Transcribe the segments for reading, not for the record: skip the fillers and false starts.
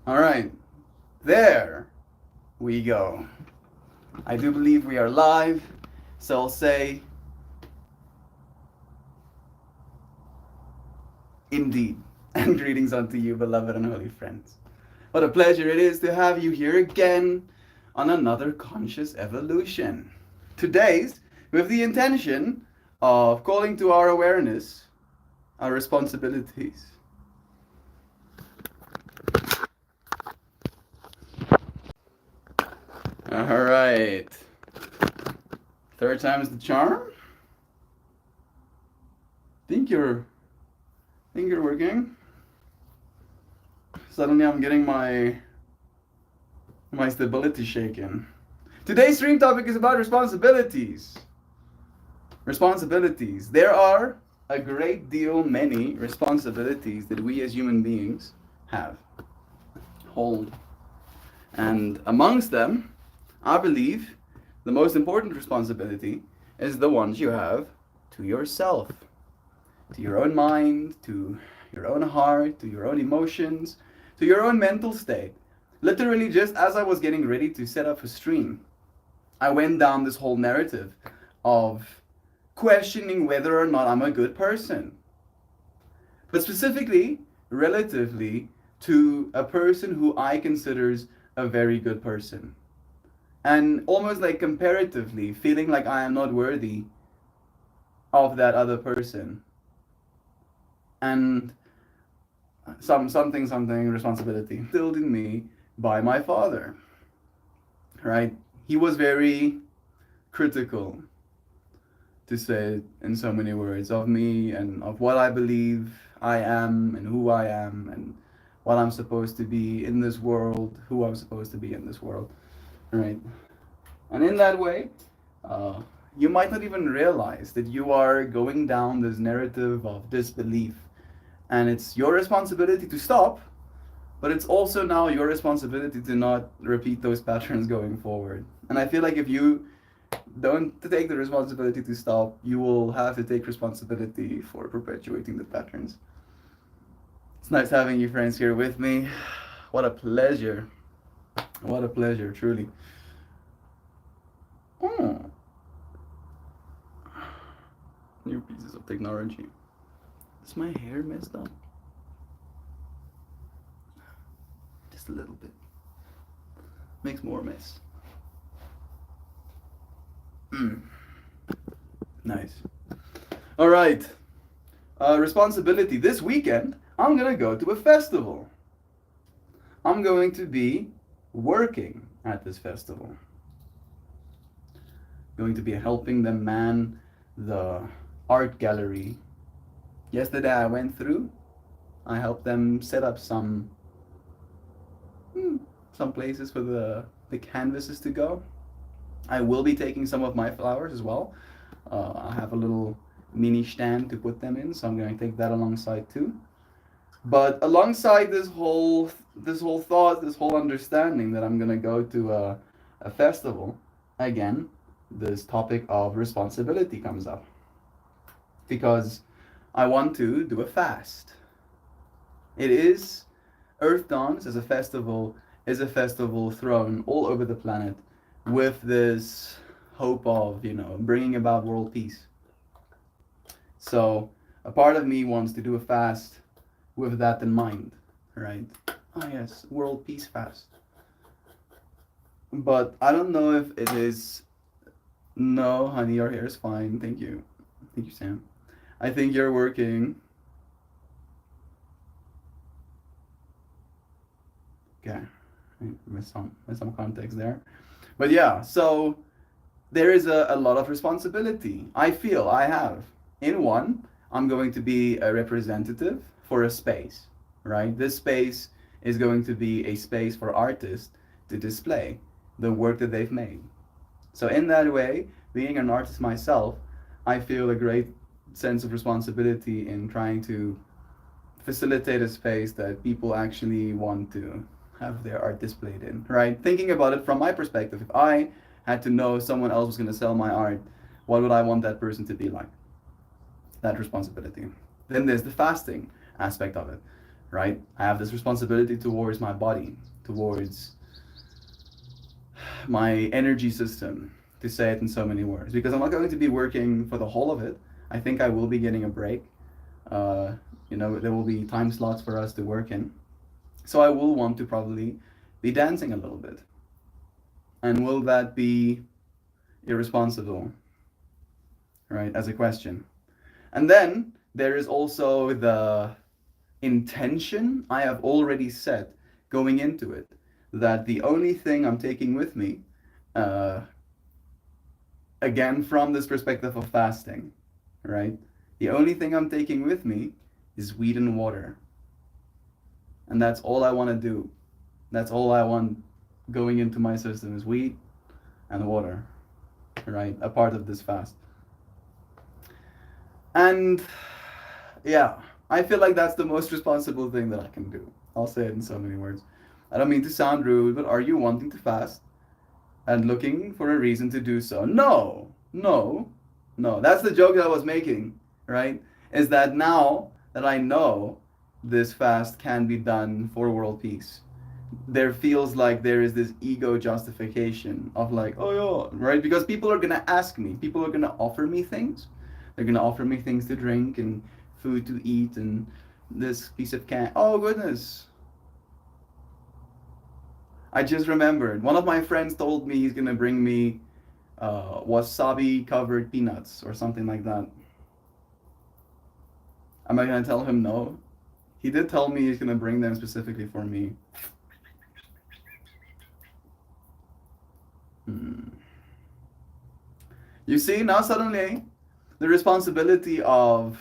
All right, there we go. I do believe we are live, so I'll say indeed, and greetings unto you, beloved and holy friends. What a pleasure it is to have you here again on another conscious evolution. Today's with the intention of calling to our awareness our responsibilities. All right. Third time is the charm. Think you're working. Suddenly I'm getting my stability shaken. Today's stream topic is about responsibilities. Responsibilities. There are a great deal many responsibilities that we as human beings have, hold. And amongst them, I believe the most important responsibility is the ones you have to yourself, to your own mind, to your own heart, to your own emotions, to your own mental state. Literally, just as I was getting ready to set up a stream, I went down this whole narrative of questioning whether or not I'm a good person. But specifically, relatively to a person who I considers a very good person. And almost like comparatively feeling like I am not worthy of that other person. And something responsibility instilled in me by my father. Right? He was very critical, to say it in so many words, of me and of what I believe I am and who I am and what I'm supposed to be in this world, who I'm supposed to be in this world, right? And in that way, uh, you might not even realize that you are going down this narrative of disbelief. And it's your responsibility to stop, but it's also now your responsibility to not repeat those patterns going forward. And I feel like if you don't take the responsibility to stop, you will have to take responsibility for perpetuating the patterns. It's nice having you friends here with me. What a pleasure. What a pleasure, truly. Oh, new pieces of technology. Is my hair messed up? Just a little bit. Makes more mess. Nice. All right. Responsibility. This weekend, I'm gonna go to a festival. I'm going to be working at this festival. Going to be helping them man the art gallery. Yesterday I went through. I helped them set up some places for the canvases to go. I will be taking some of my flowers as well. I have a little mini stand to put them in, so I'm going to take that alongside too. But alongside this whole thought, this whole understanding that I'm gonna go to a festival, again, this topic of responsibility comes up because I want to do a fast. It is Earth Dance as a festival is a festival thrown all over the planet with this hope of bringing about world peace. So a part of me wants to do a fast with that in mind, right? Ah, yes, world peace fast. But I don't know if it is. No, honey, your hair is fine. Thank you. Thank you, Sam. I think you're working. Okay, miss some context there. But yeah, so there is a lot of responsibility I feel I have. In one, I'm going to be a representative for a space, right? This space is going to be a space for artists to display the work that they've made. So, in that way, being an artist myself, I feel a great sense of responsibility in trying to facilitate a space that people actually want to have their art displayed in, right? Thinking about it from my perspective, if I had to know someone else was going to sell my art, what would I want that person to be like? That responsibility. Then there's the fasting aspect of it. right? I have this responsibility towards my body, towards my energy system, to say it in so many words, because I'm not going to be working for the whole of it. I think I will be getting a break. Uh, there will be time slots for us to work in. So I will want to probably be dancing a little bit. And will that be irresponsible, right? As a question. And then there is also the intention I have already set going into it, that the only thing I'm taking with me, uh, again, from this perspective of fasting, right? The only thing I'm taking with me is weed and water. And that's all I want to do. That's all I want going into my system is weed and water, right? A part of this fast. And yeah, I feel like that's the most responsible thing that I can do. I'll say it in so many words. I don't mean to sound rude, but are you wanting to fast and looking for a reason to do so? No, no, no. That's the joke that I was making, right? Is that now that I know this fast can be done for world peace, there feels like there is this ego justification of like, oh yeah, right? Because people are gonna ask me, people are gonna offer me things. They're gonna offer me things to drink and food to eat and this piece of can. Oh goodness. I just remembered. One of my friends told me he's gonna bring me wasabi covered peanuts or something like that. Am I gonna tell him no? He did tell me he's gonna bring them specifically for me. You see, now suddenly the responsibility of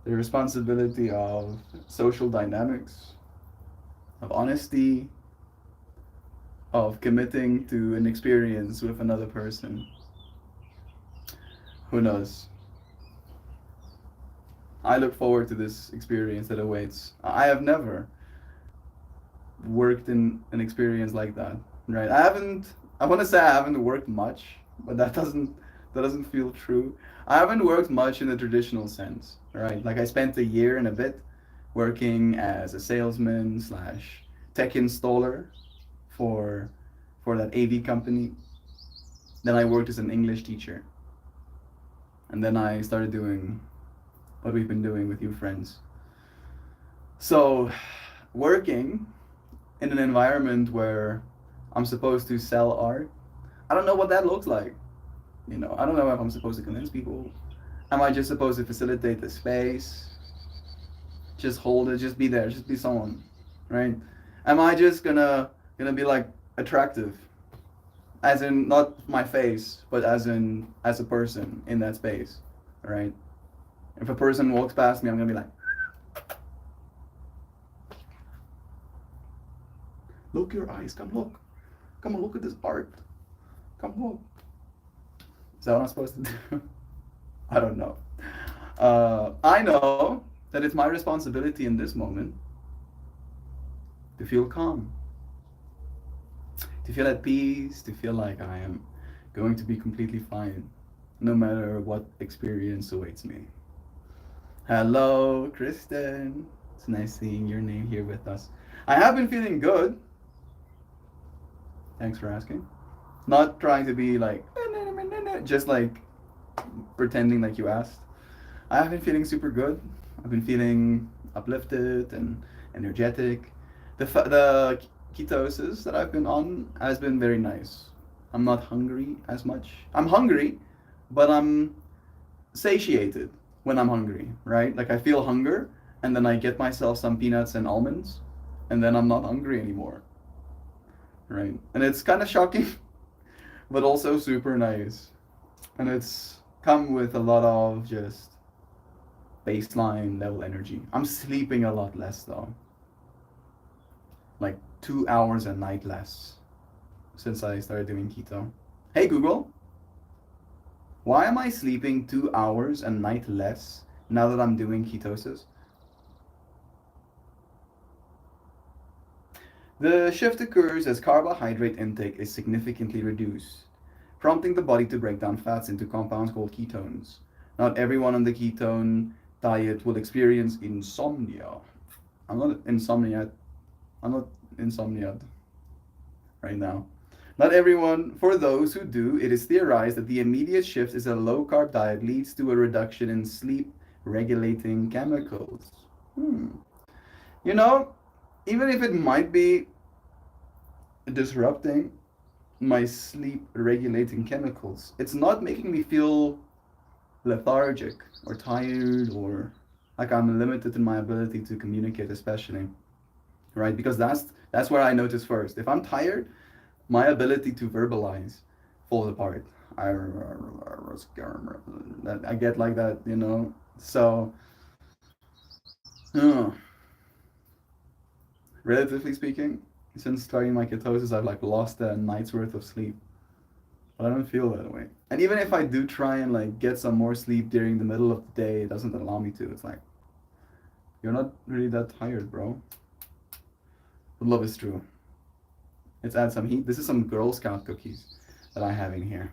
the responsibility of social dynamics, of honesty, of committing to an experience with another person. Who knows? I look forward to this experience that awaits. I have never worked in an experience like that, right? I want to say I haven't worked much, but that doesn't feel true. I haven't worked much in the traditional sense, right? Like I spent a year and a bit working as a salesman slash tech installer for that AV company. Then I worked as an English teacher. And then I started doing what we've been doing with you friends. So, working in an environment where I'm supposed to sell art, I don't know what that looks like. I don't know if I'm supposed to convince people. Am I just supposed to facilitate the space? Just hold it, just be there, just be someone, right? Am I just gonna be like attractive? As in not my face, but as a person in that space, right? If a person walks past me, I'm gonna be like, look your eyes, come look. Come on, look at this art. Come look. Is that what I'm supposed to do? I don't know. I know that it's my responsibility in this moment to feel calm, to feel at peace, to feel like I am going to be completely fine, no matter what experience awaits me. Hello, Kristen. It's nice seeing your name here with us. I have been feeling good. Thanks for asking. Not trying to be like, just like pretending like you asked. I have been feeling super good. I've been feeling uplifted and energetic. The ketosis that I've been on has been very nice. I'm not hungry as much. I'm hungry, but I'm satiated when I'm hungry, right? Like I feel hunger, and then I get myself some peanuts and almonds, and then I'm not hungry anymore, right? And it's kind of shocking, but also super nice. And it's come with a lot of just baseline level energy. I'm sleeping a lot less though. Like 2 hours a night less since I started doing keto. Hey Google, why am I sleeping 2 hours a night less now that I'm doing ketosis? The shift occurs as carbohydrate intake is significantly reduced, prompting the body to break down fats into compounds called ketones. Not everyone on the ketone diet will experience insomnia. I'm not insomnia. I'm not insomnia right now. Not everyone. For those who do, it is theorized that the immediate shift is a low carb diet leads to a reduction in sleep regulating chemicals. You know, even if it might be disrupting my sleep regulating chemicals, it's not making me feel lethargic or tired or like I'm limited in my ability to communicate, especially, right? Because that's where I notice first. If I'm tired, my ability to verbalize falls apart. I get like that, you know. So, uh, relatively speaking, since starting my ketosis, I've like lost a night's worth of sleep. But I don't feel that way. And even if I do try and like get some more sleep during the middle of the day, it doesn't allow me to. It's like, you're not really that tired, bro. But love is true. Let's add some heat. This is some Girl Scout cookies that I have in here.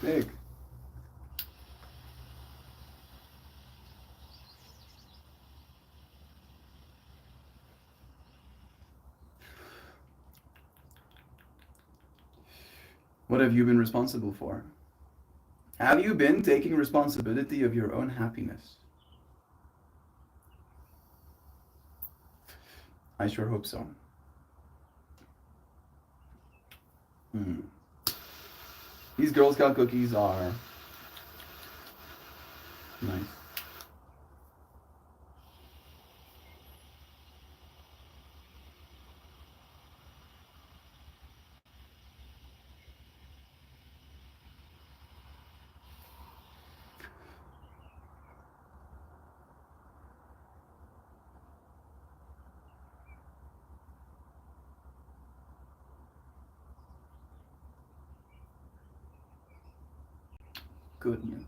Big. What have you been responsible for? Have you been taking responsibility of your own happiness? I sure hope so. These Girl Scout cookies are nice. Goodness.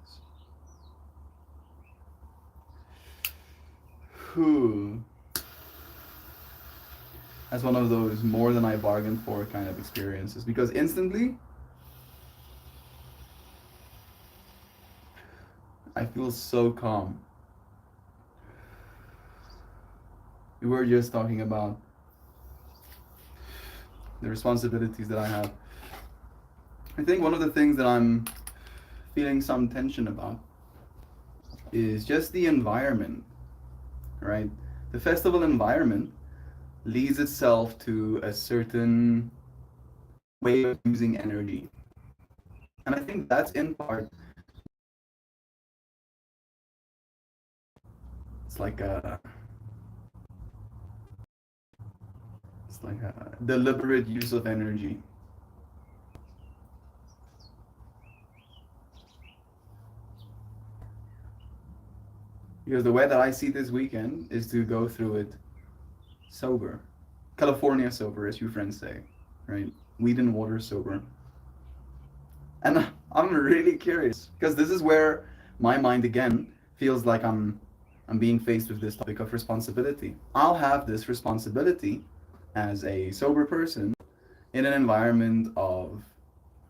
Whew. That's one of those more than I bargained for kind of experiences because instantly I feel so calm. We were just talking about the responsibilities that I have. I think one of the things that I'm feeling some tension about is just the environment, right? The festival environment leads itself to a certain way of using energy. And I think that's in part, it's like a, it's like a deliberate use of energy. Because the way that I see this weekend is to go through it sober. California sober, as you friends say, right? Weed and water sober. And I'm really curious because this is where my mind again feels like I'm being faced with this topic of responsibility. I'll have this responsibility as a sober person in an environment of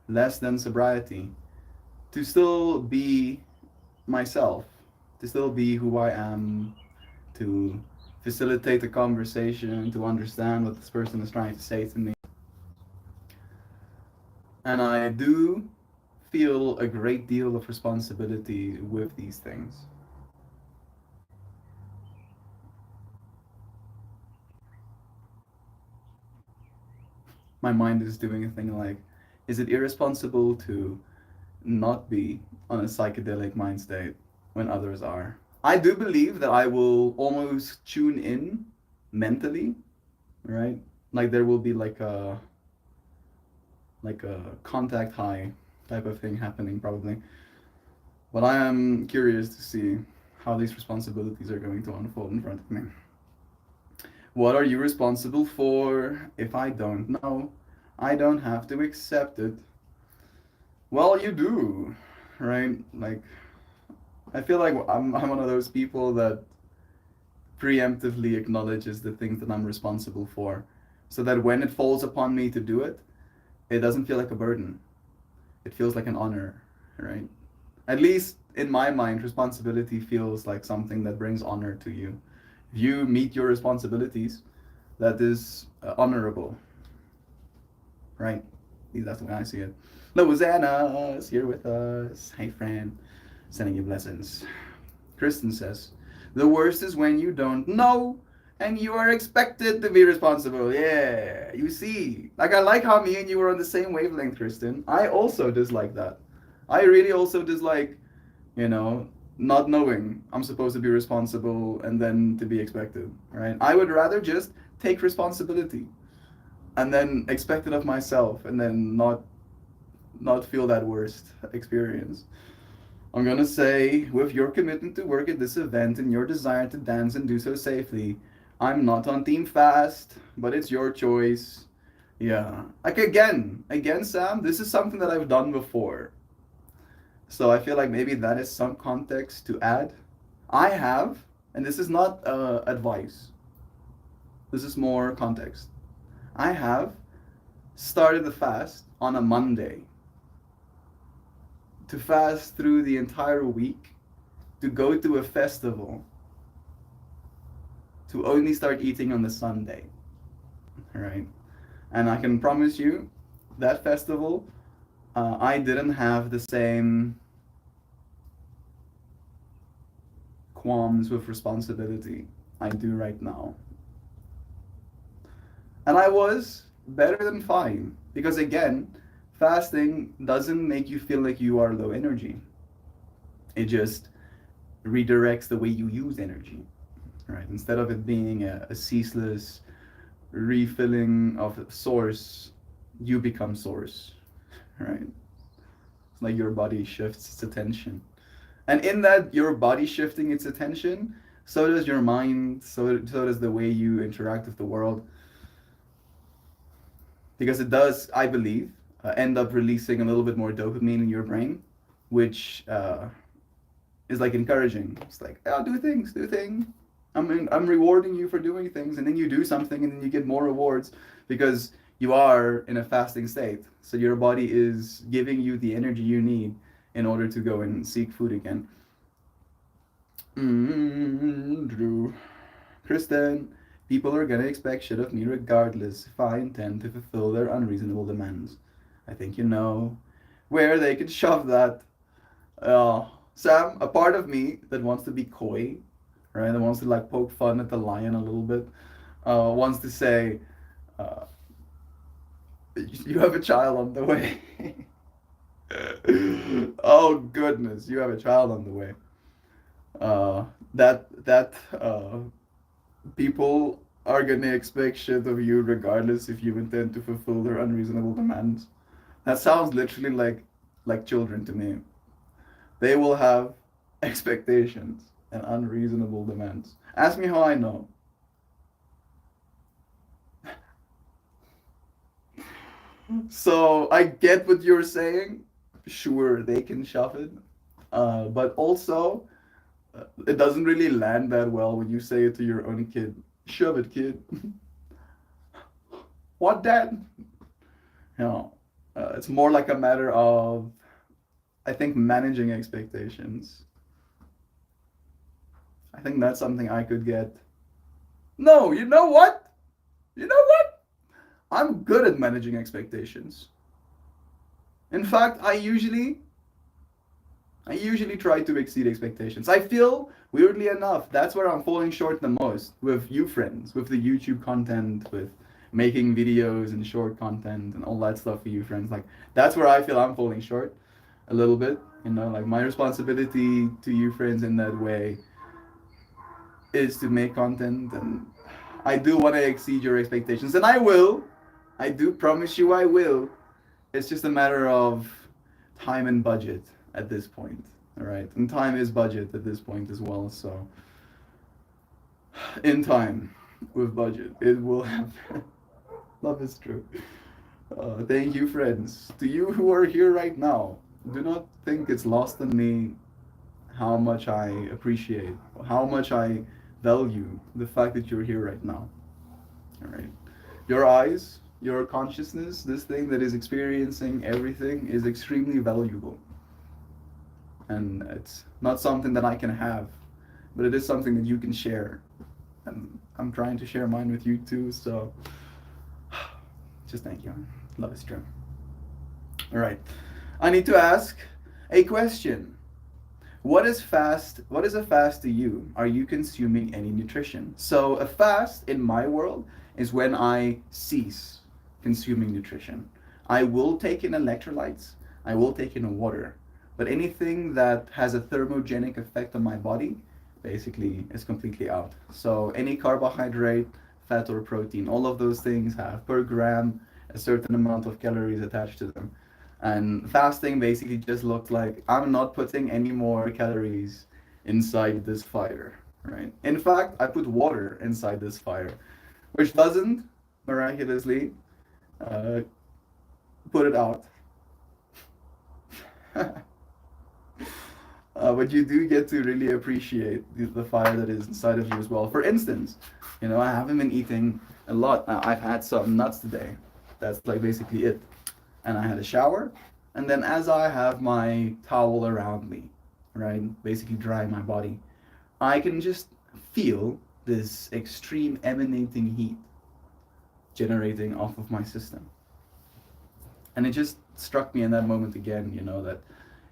less than sobriety to still be myself, to still be who I am, to facilitate the conversation, to understand what this person is trying to say to me. And I do feel a great deal of responsibility with these things. My mind is doing a thing like, is it irresponsible to not be on a psychedelic mind state when others are? I do believe that I will almost tune in mentally, right? Like there will be like a contact high type of thing happening probably. But I am curious to see how these responsibilities are going to unfold in front of me. What are you responsible for? If I don't know, I don't have to accept it. Well, you do, right? Like, I feel like I'm one of those people that preemptively acknowledges the things that I'm responsible for, so that when it falls upon me to do it, it doesn't feel like a burden. It feels like an honor, right? At least in my mind, responsibility feels like something that brings honor to you. If you meet your responsibilities, that is honorable, right? At least that's the way I see it. Louisiana is here with us. Hey, friend. Sending you blessings. Kristen says, the worst is when you don't know and you are expected to be responsible. Yeah, you see. Like, I like how me and you were on the same wavelength, Kristen. I also dislike that. I really also dislike, you know, not knowing I'm supposed to be responsible and then to be expected, right? I would rather just take responsibility and then expect it of myself and then not feel that worst experience. I'm gonna say, with your commitment to work at this event and your desire to dance and do so safely, I'm not on Team Fast, but it's your choice. Yeah. Like, again, Sam, this is something that I've done before. So I feel like maybe that is some context to add. I have, and this is not advice, this is more context. I have started the fast on a Monday to fast through the entire week, to go to a festival, to only start eating on the Sunday, right? And I can promise you, that festival, I didn't have the same qualms with responsibility I do right now. And I was better than fine, because again, fasting doesn't make you feel like you are low energy. It just redirects the way you use energy, right? Instead of it being a ceaseless refilling of source, you become source, right? It's like your body shifts its attention. And in that, your body shifting its attention, so does your mind, so does the way you interact with the world. Because it does, I believe, end up releasing a little bit more dopamine in your brain, which is like encouraging. It's like, oh, do things, do things. I'm rewarding you for doing things, and then you do something, and then you get more rewards because you are in a fasting state. So your body is giving you the energy you need in order to go and seek food again. Drew. Kristen, people are gonna expect shit of me regardless if I intend to fulfill their unreasonable demands. I think you know where they can shove that. Sam, a part of me that wants to be coy, right? That wants to like poke fun at the lion a little bit, wants to say, uh, you have a child on the way. Oh goodness, you have a child on the way. That people are gonna expect shit of you regardless if you intend to fulfill their unreasonable demands. That sounds literally like children to me. They will have expectations and unreasonable demands. Ask me how I know. So I get what you're saying. Sure, they can shove it. But also, it doesn't really land that well when you say it to your own kid. Shove it, kid. What, dad? You know, it's more like a matter of, I think, managing expectations. I think that's something I could get. No, you know what? You know what? I'm good at managing expectations. In fact, I usually try to exceed expectations. I feel, weirdly enough, that's where I'm falling short the most with you friends, with the YouTube content, with making videos and short content and all that stuff for you friends. Like, that's where I feel I'm falling short a little bit. You know, like my responsibility to you friends in that way is to make content, and I do want to exceed your expectations, and I will. I do promise you I will. It's just a matter of time and budget at this point. All right, and time is budget at this point as well. So, in time, with budget, it will happen. Love is true. Thank you, friends. To you who are here right now, do not think it's lost on me how much I appreciate, how much I value the fact that you're here right now. All right. Your eyes, your consciousness, this thing that is experiencing everything is extremely valuable. And it's not something that I can have, but it is something that you can share. And I'm trying to share mine with you too, so just thank you. Love is true. All right. I need to ask a question. What is fast? What is a fast to you? Are you consuming any nutrition? So a fast in my world is when I cease consuming nutrition. I will take in electrolytes, I will take in water, but anything that has a thermogenic effect on my body basically is completely out. So any carbohydrate, fat or protein, all of those things have per gram a certain amount of calories attached to them. And fasting basically just looks like I'm not putting any more calories inside this fire, right? In fact, I put water inside this fire, which doesn't miraculously uh, put it out. But you do get to really appreciate the fire that is inside of you as well. For instance, I haven't been eating a lot. I've had some nuts today. That's like basically it. And I had a shower. And then as I have my towel around me, right, basically drying my body, I can just feel this extreme emanating heat generating off of my system. And it just struck me in that moment again, that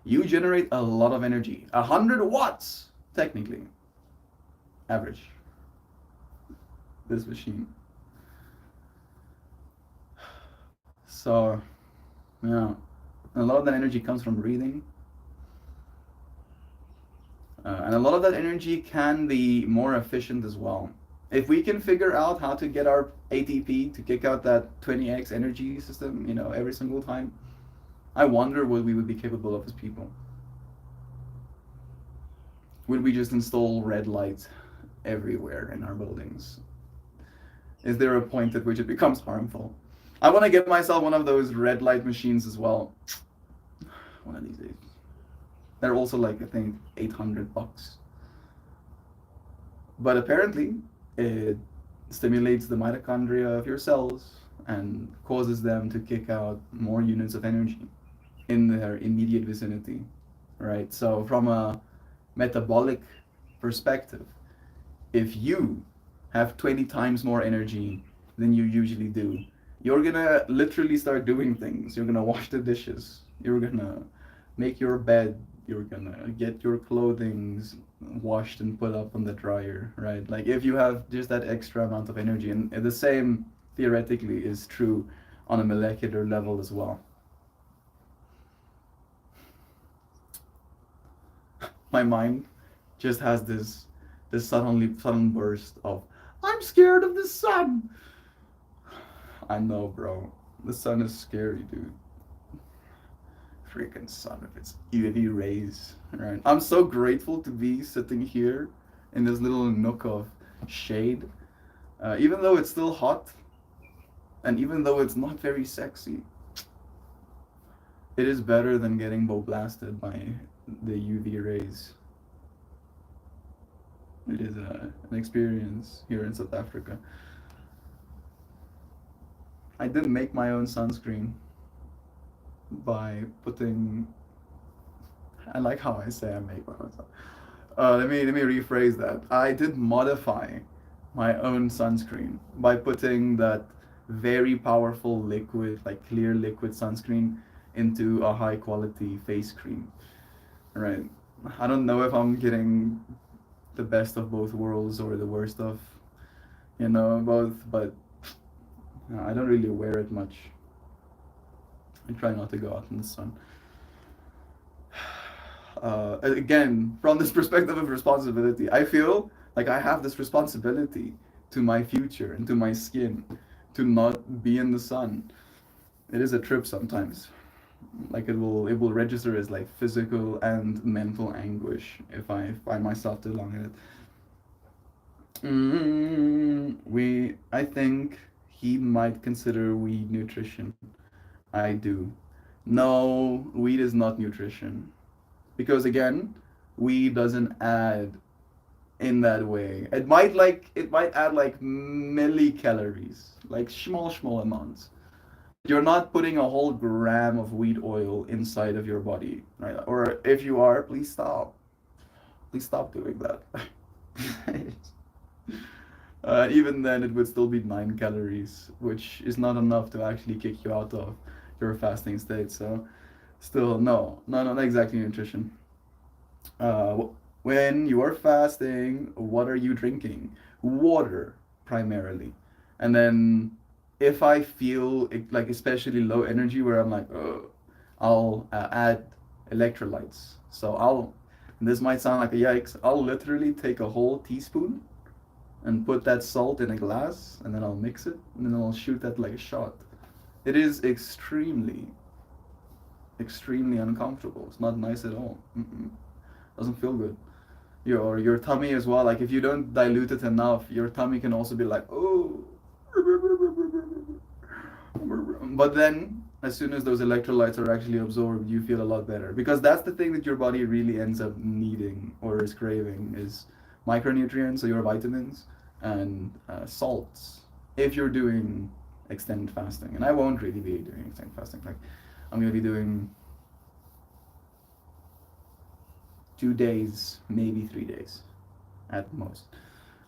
you generate a lot of energy. 100 watts, technically. Average. This machine. So, yeah. A lot of that energy comes from breathing. And a lot of that energy can be more efficient as well. If we can figure out how to get our ATP to kick out that 20x energy system, every single time, I wonder what we would be capable of as people. Would we just install red lights everywhere in our buildings? Is there a point at which it becomes harmful? I want to get myself one of those red light machines as well. One of these days. They're also like, I think, $800. But apparently, it stimulates the mitochondria of your cells and causes them to kick out more units of energy in their immediate vicinity, right? So from a metabolic perspective, if you have 20 times more energy than you usually do, you're gonna literally start doing things. You're gonna wash the dishes. You're gonna make your bed. You're gonna get your clothing washed and put up on the dryer, right? Like if you have just that extra amount of energy, and the same theoretically is true on a molecular level as well. My mind just has this sudden burst of, I'm scared of the sun. I know, bro. The sun is scary, dude. Freaking sun with its UV rays, right? I'm so grateful to be sitting here in this little nook of shade, even though it's still hot, and even though it's not very sexy. It is better than getting blasted by the UV rays. It is an experience here in South Africa. I didn't make my own sunscreen by putting. I like how I say I make my own. Let me rephrase that. I did modify my own sunscreen by putting that very powerful liquid, like clear liquid sunscreen, into a high quality face cream. Right. I don't know if I'm getting the best of both worlds or the worst of, both, but I don't really wear it much. I try not to go out in the sun. Again, from this perspective of responsibility, I feel like I have this responsibility to my future and to my skin to not be in the sun. It is a trip sometimes. Like it will register as like physical and mental anguish if I find myself too long in it. I think he might consider weed nutrition. I do. No, weed is not nutrition. Because again, weed doesn't add in that way. It might add like millicalories, like small amounts. You're not putting a whole gram of wheat oil inside of your body, right? Or if you are, please stop. Please stop doing that. Even then, it would still be 9 calories, which is not enough to actually kick you out of your fasting state. So, still, no, not exactly nutrition. When you are fasting, what are you drinking? Water, primarily. And then, if I feel like especially low energy, where I'm like, I'll add electrolytes. So this might sound like a yikes, I'll literally take a whole teaspoon and put that salt in a glass, and then I'll mix it, and then I'll shoot that like a shot. It is extremely uncomfortable. It's not nice at all. Doesn't feel good. Your tummy as well. Like if you don't dilute it enough, your tummy can also be like, oh. But then, as soon as those electrolytes are actually absorbed, you feel a lot better, because that's the thing that your body really ends up needing or is craving is micronutrients, so your vitamins and salts. If you're doing extended fasting, and I won't really be doing extended fasting. Like I'm gonna be doing 2 days, maybe 3 days, at most.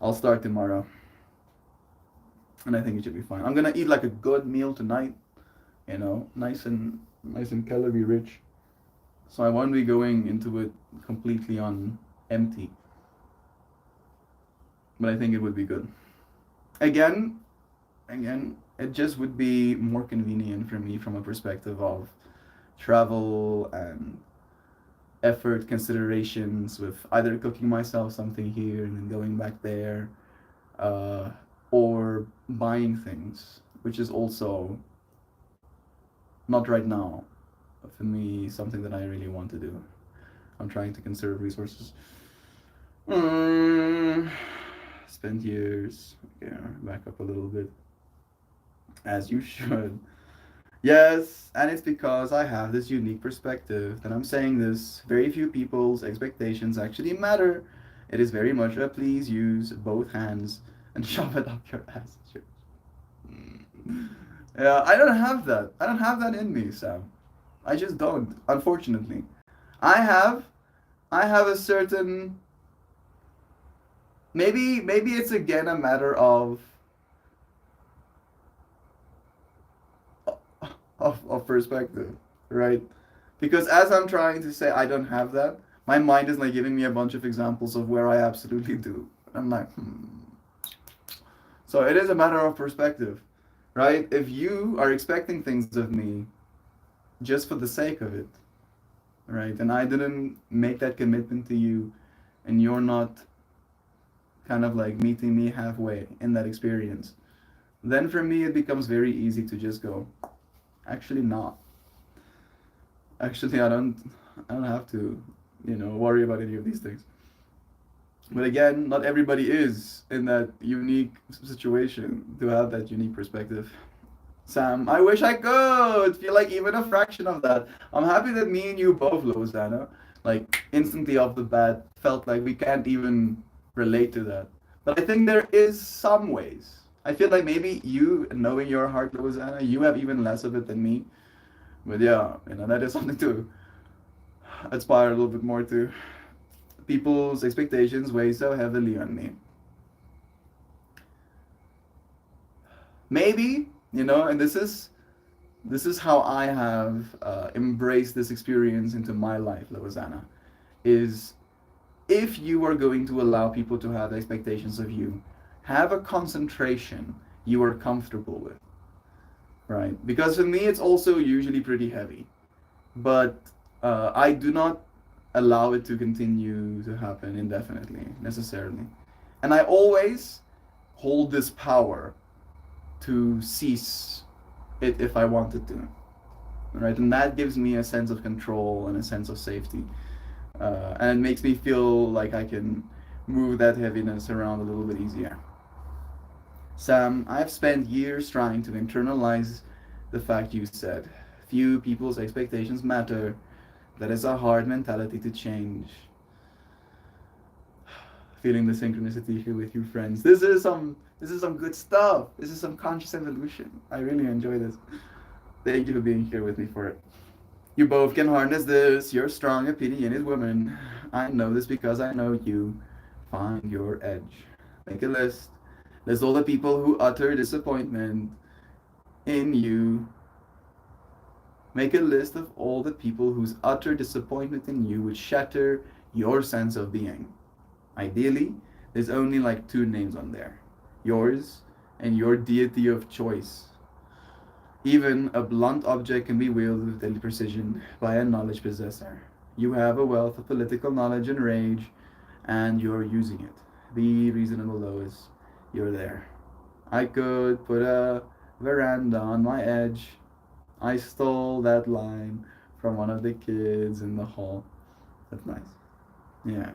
I'll start tomorrow, and I think it should be fine. I'm gonna eat like a good meal tonight, nice and calorie rich. So I won't be going into it completely on empty. But I think it would be good. Again, it just would be more convenient for me from a perspective of travel and effort considerations with either cooking myself something here and then going back there, or buying things, which is also not right now for me something that I really want to do. I'm trying to conserve resources. Spent years. Okay, back up a little bit. As you should. Yes, and it's because I have this unique perspective that I'm saying this. Very few people's expectations actually matter. It is very much a please use both hands and shove it up your ass. Yeah, I don't have that. I don't have that in me, Sam. I just don't, unfortunately. I have a certain, maybe it's again a matter of perspective, right? Because as I'm trying to say I don't have that, my mind is like giving me a bunch of examples of where I absolutely do. I'm like, So it is a matter of perspective, right? If you are expecting things of me just for the sake of it, right? And I didn't make that commitment to you, and you're not kind of like meeting me halfway in that experience, then for me it becomes very easy to just go, actually not. Actually, I don't have to, worry about any of these things. But again, not everybody is in that unique situation to have that unique perspective. Sam, I wish I could feel like even a fraction of that. I'm happy that me and you both, Lozana, like instantly off the bat, felt like we can't even relate to that. But I think there is some ways. I feel like maybe you, knowing your heart, Lozana, you have even less of it than me. But yeah, that is something to aspire a little bit more to. People's expectations weigh so heavily on me. Maybe, and this is how I have embraced this experience into my life, Lozana, is if you are going to allow people to have expectations of you, have a concentration you are comfortable with, right? Because for me, it's also usually pretty heavy, but I do not allow it to continue to happen indefinitely, necessarily. And I always hold this power to cease it if I wanted to, right? And that gives me a sense of control and a sense of safety. And it makes me feel like I can move that heaviness around a little bit easier. Sam, I've spent years trying to internalize the fact you said. Few people's expectations matter. That is a hard mentality to change. feeling the synchronicity here with you friends. This is some good stuff. This is some conscious evolution. I really enjoy this. Thank you for being here with me for it. You both can harness this. You're strong, opinionated woman. I know this because I know you. Find your edge. Make a list. List all the people who utter disappointment in you. Make a list of all the people whose utter disappointment in you would shatter your sense of being. Ideally, there's only like 2 names on there. Yours and your deity of choice. Even a blunt object can be wielded with deadly precision by a knowledge possessor. You have a wealth of political knowledge and rage, and you're using it. Be reasonable, Lois. You're there. I could put a veranda on my edge. I stole that line from one of the kids in the hall. That's nice. Yeah.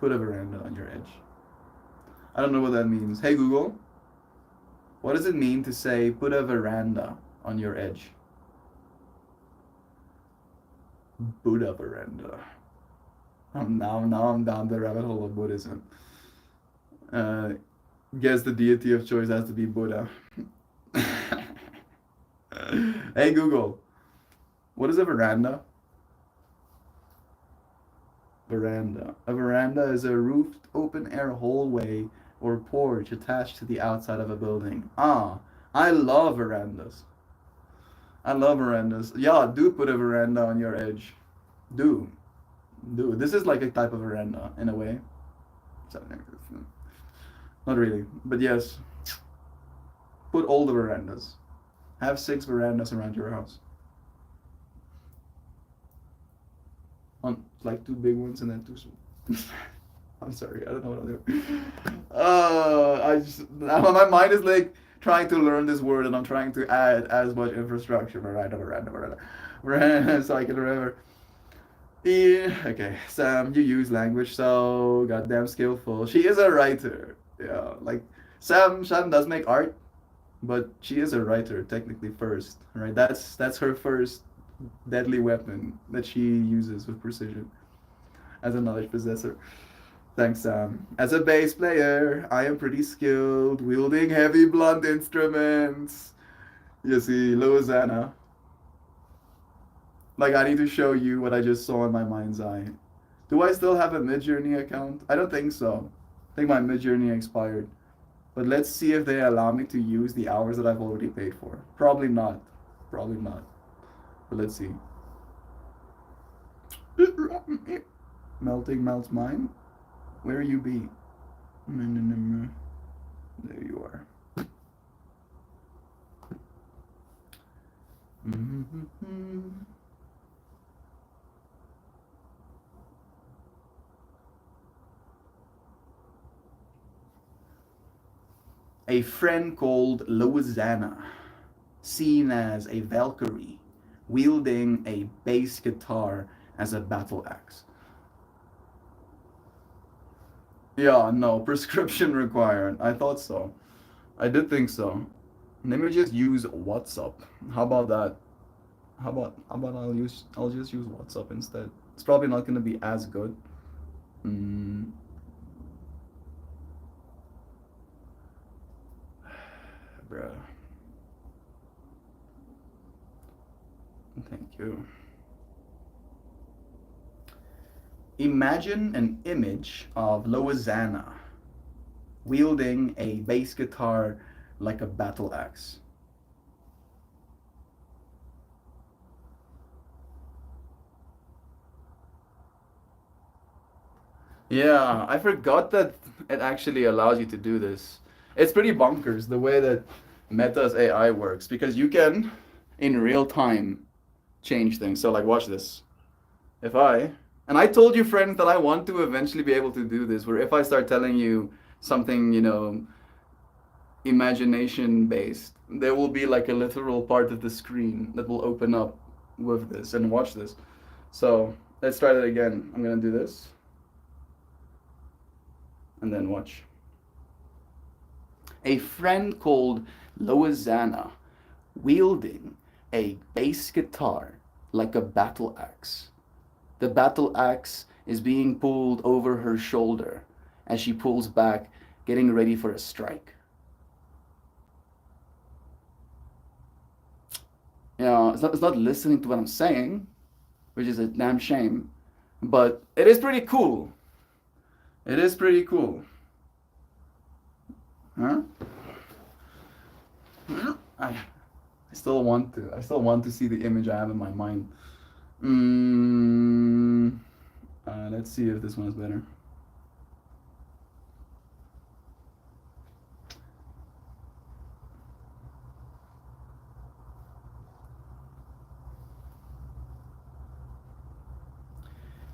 Put a veranda on your edge. I don't know what that means. Hey Google, what does it mean to say put a veranda on your edge? Buddha veranda. Now I'm down the rabbit hole of Buddhism. Guess the deity of choice has to be Buddha. Hey Google, what is a veranda? Veranda. A veranda is a roofed open air hallway or porch attached to the outside of a building. Ah, I love verandas. I love verandas. Yeah, do put a veranda on your edge. Do. Do. This is like a type of veranda in a way. Not really, but yes. Put all the verandas. Have 6 verandas around your house. Like 2 big ones and then 2 small. I'm sorry, I don't know what I'll do. My mind is like trying to learn this word and I'm trying to add as much infrastructure. Veranda. So I can remember. Yeah, okay, Sam, you use language so goddamn skillful. She is a writer. Yeah, like Sam does make art, but she is a writer technically first, right? That's her first deadly weapon that she uses with precision as a knowledge possessor. Thanks, Sam. As a bass player, I am pretty skilled wielding heavy blunt instruments. You see, Louisiana. Like, I need to show you what I just saw in my mind's eye. Do I still have a Midjourney account? I don't think so. I think my Midjourney expired. But let's see if they allow me to use the hours that I've already paid for. Probably not. Probably not. But let's see. Melting melts mine. Where you be? There you are. A friend called Louisiana, seen as a Valkyrie, wielding a bass guitar as a battle axe. Yeah, no, prescription required. I thought so. I did think so. Let me just use WhatsApp. How about that? How about I'll just use WhatsApp instead. It's probably not gonna be as good. Bruh. Thank you. Imagine an image of Louisiana wielding a bass guitar like a battle axe. Yeah, I forgot that it actually allows you to do this. It's pretty bonkers the way that Meta's AI works because you can, in real time, change things. So, like, watch this. And I told you, friends, that I want to eventually be able to do this, where if I start telling you something, imagination based, there will be like a literal part of the screen that will open up with this and watch this. So, let's try that again. I'm gonna do this. And then watch. A friend called Louisiana wielding a bass guitar like a battle axe. The battle axe is being pulled over her shoulder, as she pulls back, getting ready for a strike. It's not listening to what I'm saying, which is a damn shame, but it is pretty cool. It is pretty cool. Huh? I I still want to see the image I have in my mind. Let's see if this one is better.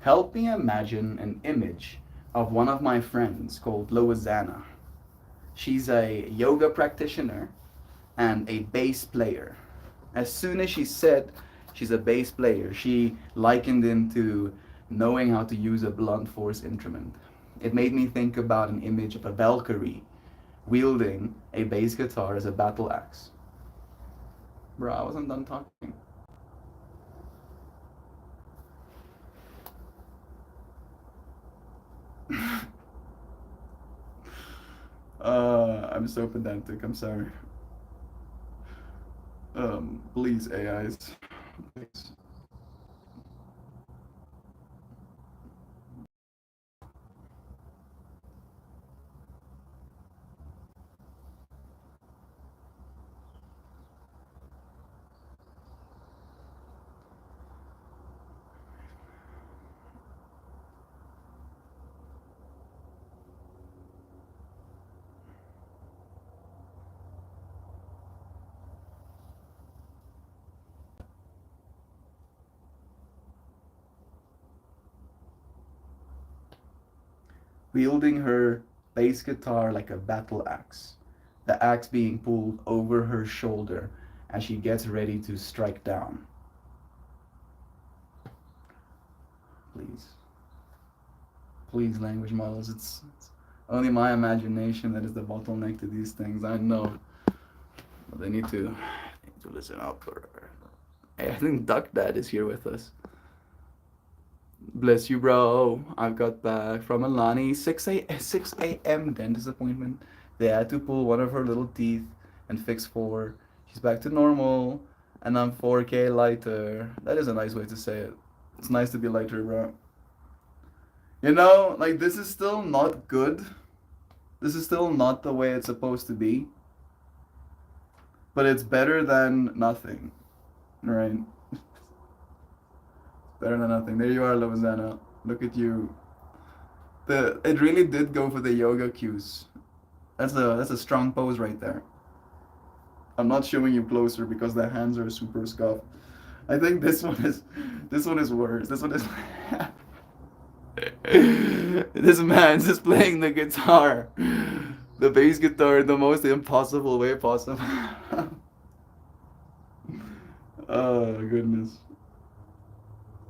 Help me imagine an image of one of my friends called Loazana. She's a yoga practitioner and a bass player. As soon as she said she's a bass player, she likened into knowing how to use a blunt force instrument. It made me think about an image of a Valkyrie wielding a bass guitar as a battle axe. Bro, I wasn't done talking. I'm so pedantic, I'm sorry. Please, AIs. Please. Wielding her bass guitar like a battle axe, the axe being pulled over her shoulder as she gets ready to strike down. Please. Please, language models. It's only my imagination that is the bottleneck to these things. I know. But they need to listen up. Hey, I think Duck Dad is here with us. Bless you, bro. I got back from Alani, 6 a.m. dentist appointment. They had to pull one of her little teeth and fix 4. She's back to normal, and I'm 4K lighter. That is a nice way to say it. It's nice to be lighter, bro. Like, this is still not good. This is still not the way it's supposed to be. But it's better than nothing, right? Better than nothing. There you are, Loazana. Look at you. It really did go for the yoga cues. That's a strong pose right there. I'm not showing you closer because the hands are super scuffed. I think this one is worse. This one is this man's just playing the guitar. The bass guitar in the most impossible way possible. Oh goodness.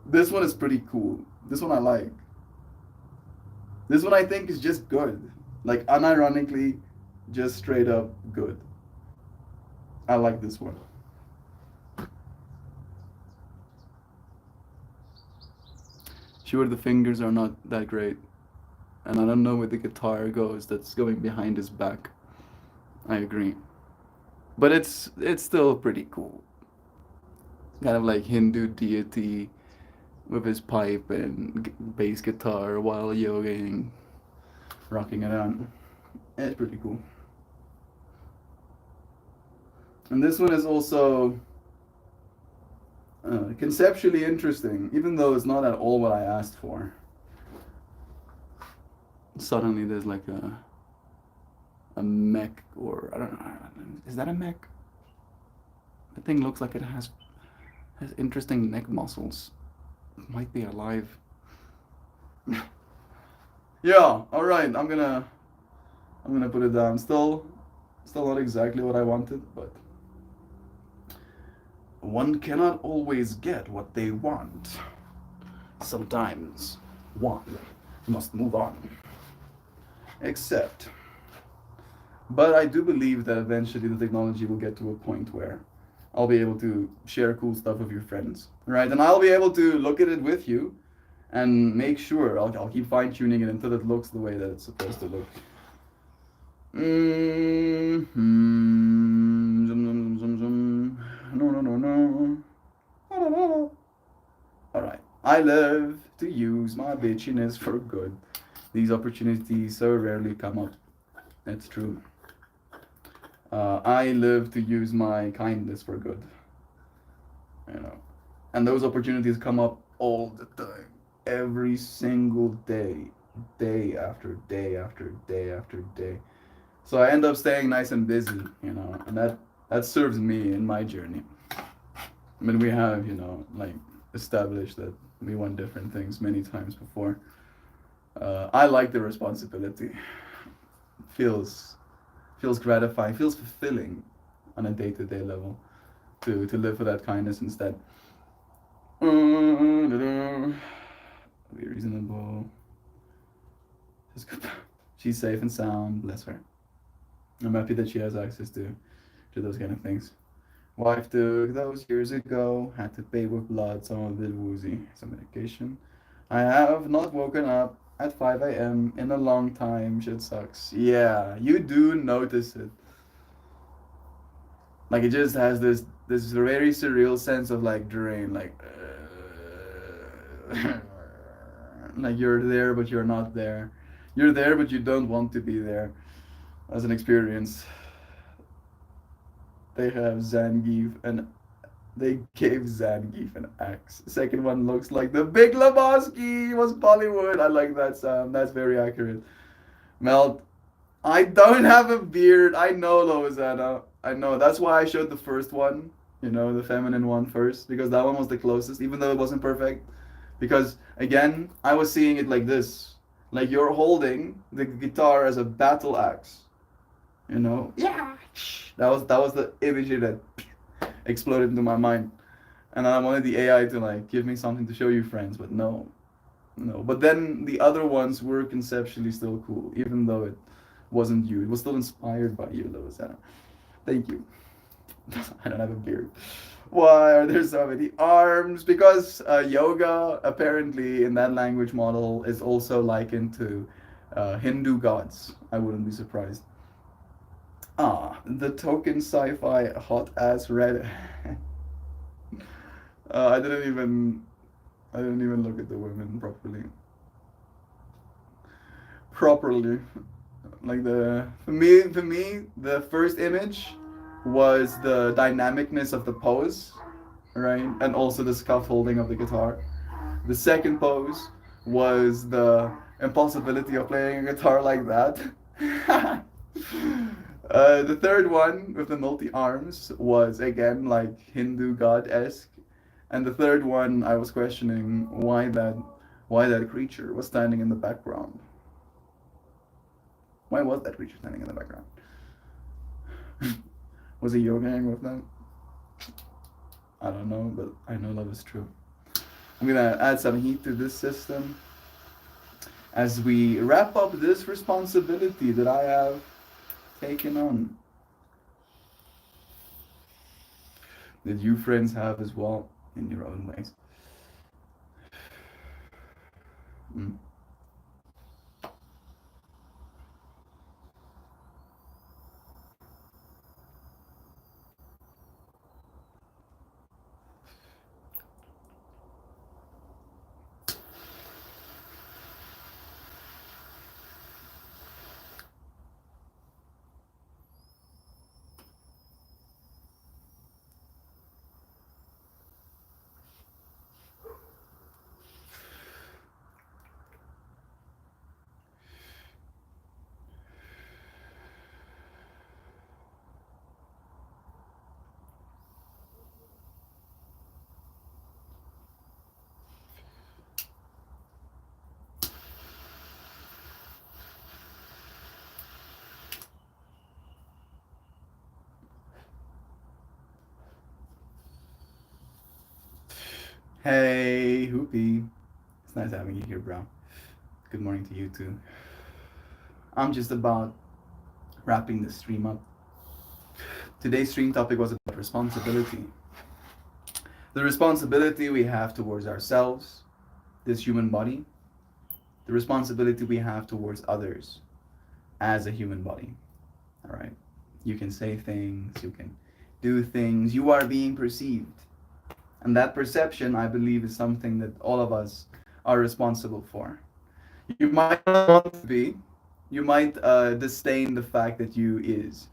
This one is pretty cool. This one I like. This one I think is just good. Like, unironically, just straight up good. I like this one. Sure, the fingers are not that great. And I don't know where the guitar goes that's going behind his back. I agree. But it's still pretty cool. Kind of like Hindu deity with his pipe and bass guitar while yogaing, rocking it out. It's pretty cool. And this one is also conceptually interesting, even though it's not at all what I asked for. Suddenly there's like a mech, or I don't know, is that a mech? The thing looks like it has interesting neck muscles. It might be alive. Yeah, all right. I'm gonna put it down. Still not exactly what I wanted, but one cannot always get what they want. Sometimes one must move on. But I do believe that eventually the technology will get to a point where I'll be able to share cool stuff with your friends, right? And I'll be able to look at it with you and make sure I'll keep fine tuning it until it looks the way that it's supposed to look. Zum, zum, zum, zum. No, no, no, no. Alright. I love to use my bitchiness for good. These opportunities so rarely come up. That's true. I live to use my kindness for good. You know. And those opportunities come up all the time. Every single day. Day after day after day after day. So I end up staying nice and busy, you know, and that serves me in my journey. I mean, we have, you know, like established that we want different things many times before. I like the responsibility. Feels gratifying, feels fulfilling on a day-to-day level to live for that kindness instead. Be reasonable. She's safe and sound, bless her. I'm happy that she has access to those kind of things. Wife took those years ago, had to pay with blood, so I'm a bit woozy. Some medication. I have not woken up at 5 a.m. in a long time. Shit sucks. Yeah, you do notice it. Like it just has this very surreal sense of like drain, like like you're there but you're not there. You're there but you don't want to be there. As an experience. They have Zangief and they gave Zangief an axe. The second one looks like the Big Lebowski was Bollywood. I like that sound. That's very accurate. Melt, I don't have a beard. I know, Loizana. I know. That's why I showed the first one, you know, the feminine one first, because that one was the closest, even though it wasn't perfect. Because, again, I was seeing it like this. Like you're holding the guitar as a battle axe. You know? Yeah. That was the imagery that exploded into my mind. And I wanted the AI to like give me something to show you friends, but no. No. But then the other ones were conceptually still cool, even though it wasn't you. It was still inspired by you, Loizana. Thank you. I don't have a beard. Why are there so many arms? Because yoga, apparently, in that language model, is also likened to Hindu gods. I wouldn't be surprised. Ah, the token sci-fi hot ass red. I didn't even look at the women properly. Like for me, the first image was the dynamicness of the pose, right? And also the scaffolding of the guitar. The second pose was the impossibility of playing a guitar like that. The third one with the multi-arms was again like Hindu god-esque. And the third one I was questioning why that creature was standing in the background. Why was that creature standing in the background? Was he yogaing with them? I don't know, but I know love is true. I'm gonna add some heat to this system as we wrap up this responsibility that I have taken on. That you friends have as well in your own ways. Hey, Hoopy. It's nice having you here, bro. Good morning to you too. I'm just about wrapping the stream up. Today's stream topic was about responsibility. The responsibility we have towards ourselves, this human body, the responsibility we have towards others as a human body. All right. You can say things, you can do things, you are being perceived. And that perception, I believe, is something that all of us are responsible for. You might not want to be, you might disdain the fact that you is,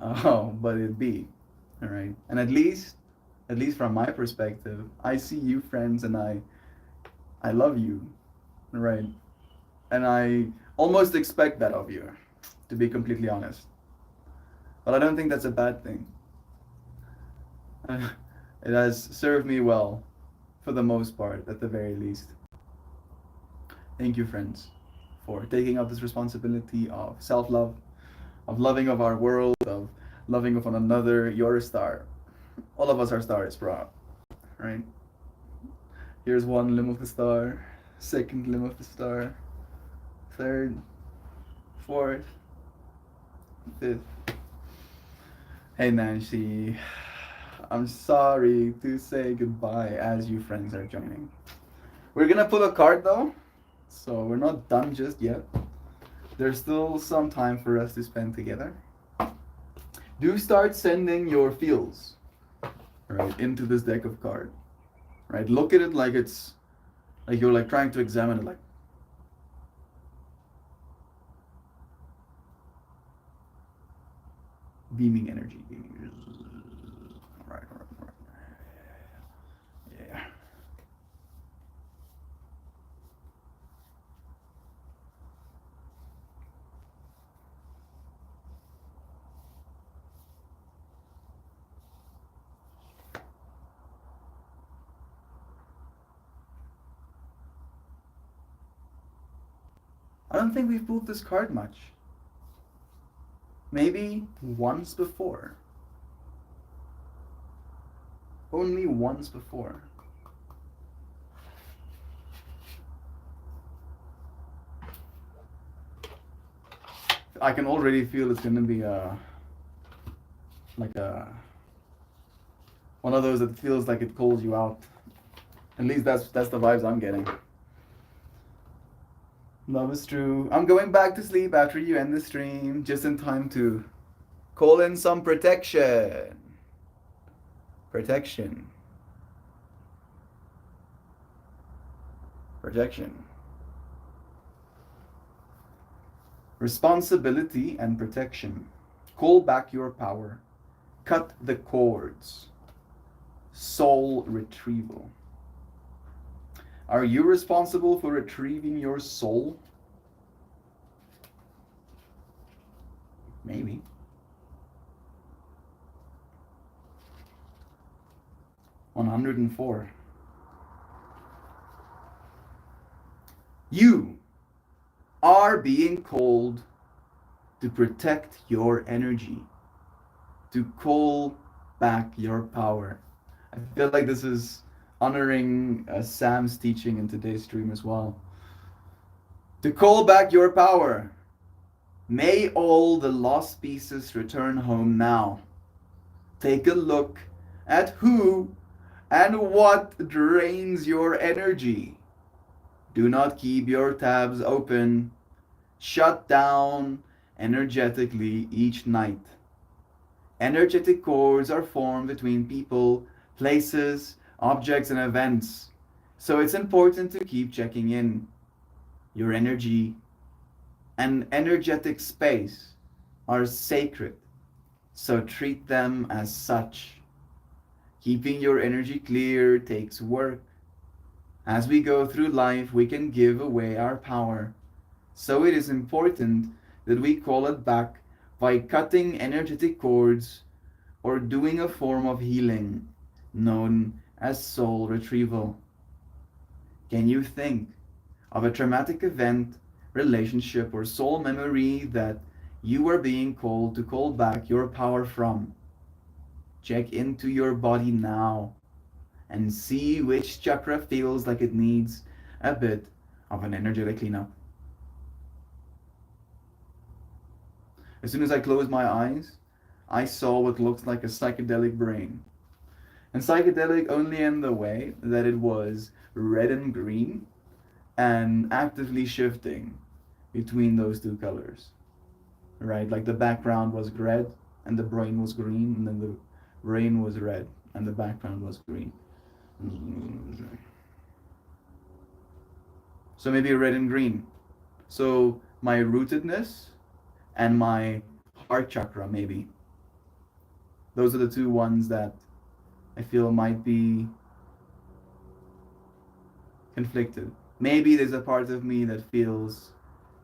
but it be. All right. And at least from my perspective, I see you friends and I love you. Right. And I almost expect that of you, to be completely honest. But I don't think that's a bad thing. It has served me well, for the most part, at the very least. Thank you, friends, for taking up this responsibility of self love, of loving of our world, of loving of one another. You're a star. All of us are stars, bro. Right? Here's one limb of the star, second limb of the star, third, fourth, fifth. Hey, Nancy. I'm sorry to say goodbye as you friends are joining. We're gonna pull a card though, so we're not done just yet. There's still some time for us to spend together. Do start sending your feels, right, into this deck of cards. Right? Look at it like it's like you're like trying to examine it, like beaming energy. All right. Yeah. I don't think we've pulled this card much. Maybe once before. Only once before. I can already feel it's gonna be like a one of those that feels like it calls you out. At least that's the vibes I'm getting. Love is true. I'm going back to sleep after you end the stream, just in time to call in some protection. Protection. Protection. Responsibility and protection. Call back your power. Cut the cords. Soul retrieval. Are you responsible for retrieving your soul? Maybe. $104. You are being called to protect your energy, to call back your power. I feel like this is honoring Sam's teaching in today's stream as well. To call back your power. May all the lost pieces return home now. Take a look at who and what drains your energy. Do not keep your tabs open. Shut down energetically each night. Energetic cords are formed between people, places, objects, and events. So it's important to keep checking in. Your energy and energetic space are sacred, so treat them as such. Keeping your energy clear takes work. As we go through life, we can give away our power. So it is important that we call it back by cutting energetic cords or doing a form of healing known as soul retrieval. Can you think of a traumatic event, relationship, or soul memory that you are being called to call back your power from? Check into your body now and see which chakra feels like it needs a bit of an energetic cleanup. As soon as I closed my eyes, I saw what looks like a psychedelic brain. And psychedelic only in the way that it was red and green and actively shifting between those two colors, right? Like the background was red and the brain was green, and then the brain was red and the background was green. So maybe red and green. So my rootedness and my heart chakra, maybe. Those are the two ones that I feel might be conflicted. Maybe there's a part of me that feels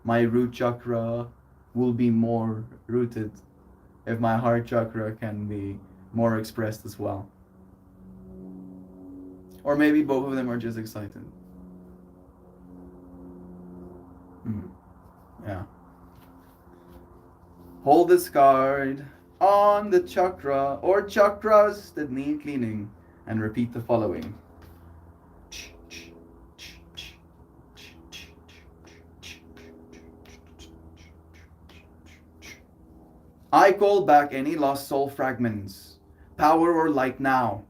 my root chakra will be more rooted if my heart chakra can be more expressed as well. Or maybe both of them are just excited. Yeah. Hold this card on the chakra or chakras that need cleaning and repeat the following. I call back any lost soul fragments, power or light now.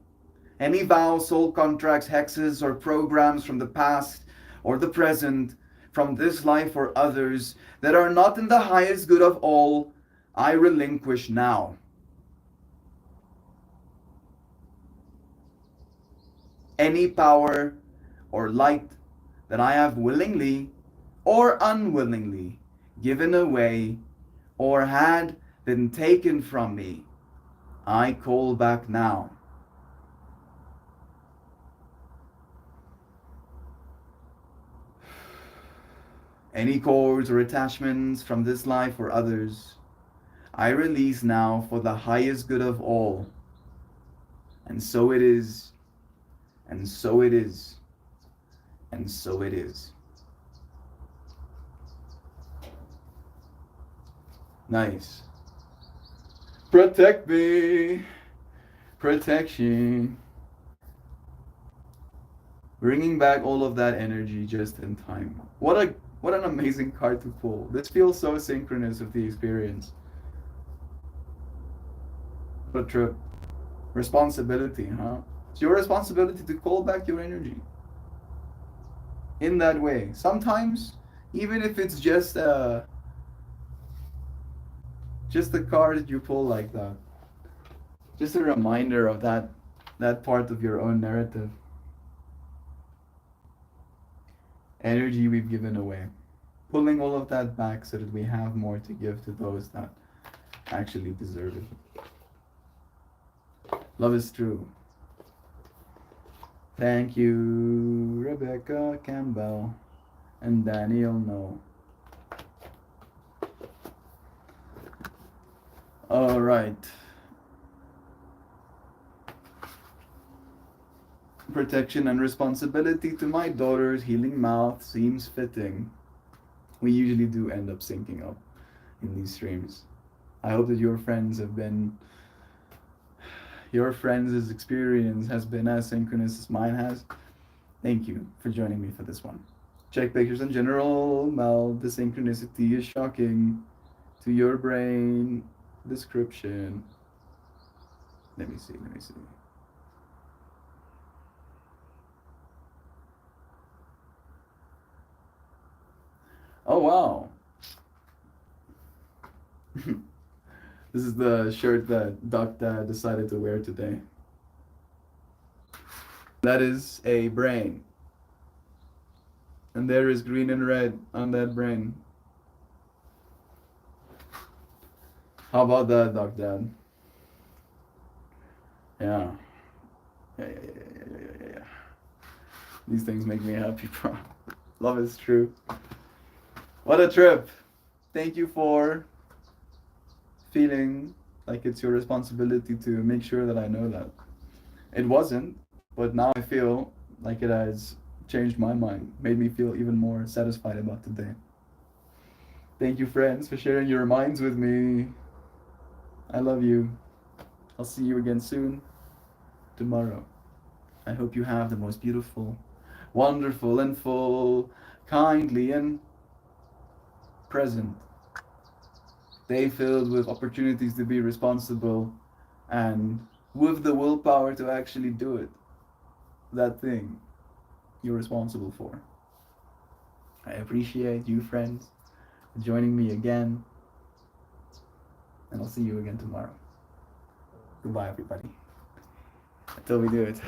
Any vows, soul contracts, hexes, or programs from the past or the present, from this life or others, that are not in the highest good of all, I relinquish now. Any power or light that I have willingly or unwillingly given away or had been taken from me, I call back now. Any cords or attachments from this life or others, I release now for the highest good of all. And so it is, and so it is, and so it is. Nice. Protect me. Protection. Bringing back all of that energy just in time. What an amazing card to pull. This feels so synchronous with the experience. But true. Responsibility, huh? It's your responsibility to call back your energy. In that way. Sometimes, even if it's just a card that you pull like that. Just a reminder of that part of your own narrative. Energy we've given away. Pulling all of that back so that we have more to give to those that actually deserve it. Love is true. Thank you, Rebecca Campbell and Daniel No. All right. Protection and responsibility to my daughter's healing mouth seems fitting. We usually do end up syncing up in these streams. I hope that your friends' experience has been as synchronous as mine has. Thank you for joining me for this one. Check pictures in general. Mel, the synchronicity is shocking to your brain. Description. Let me see. Oh, wow. This is the shirt that Doc Dad decided to wear today. That is a brain. And there is green and red on that brain. How about that, Doc Dad? Yeah. Yeah. These things make me happy, bro. Love is true. What a trip. Thank you for feeling like it's your responsibility to make sure that I know that. It wasn't, but now I feel like it has changed my mind, made me feel even more satisfied about today. Thank you, friends, for sharing your minds with me. I love you. I'll see you again soon, tomorrow. I hope you have the most beautiful, wonderful, and full, kindly, and present day filled with opportunities to be responsible and with the willpower to actually do it. That thing you're responsible for. I appreciate you, friends, for joining me again. And I'll see you again tomorrow. Goodbye, everybody. Until we do it.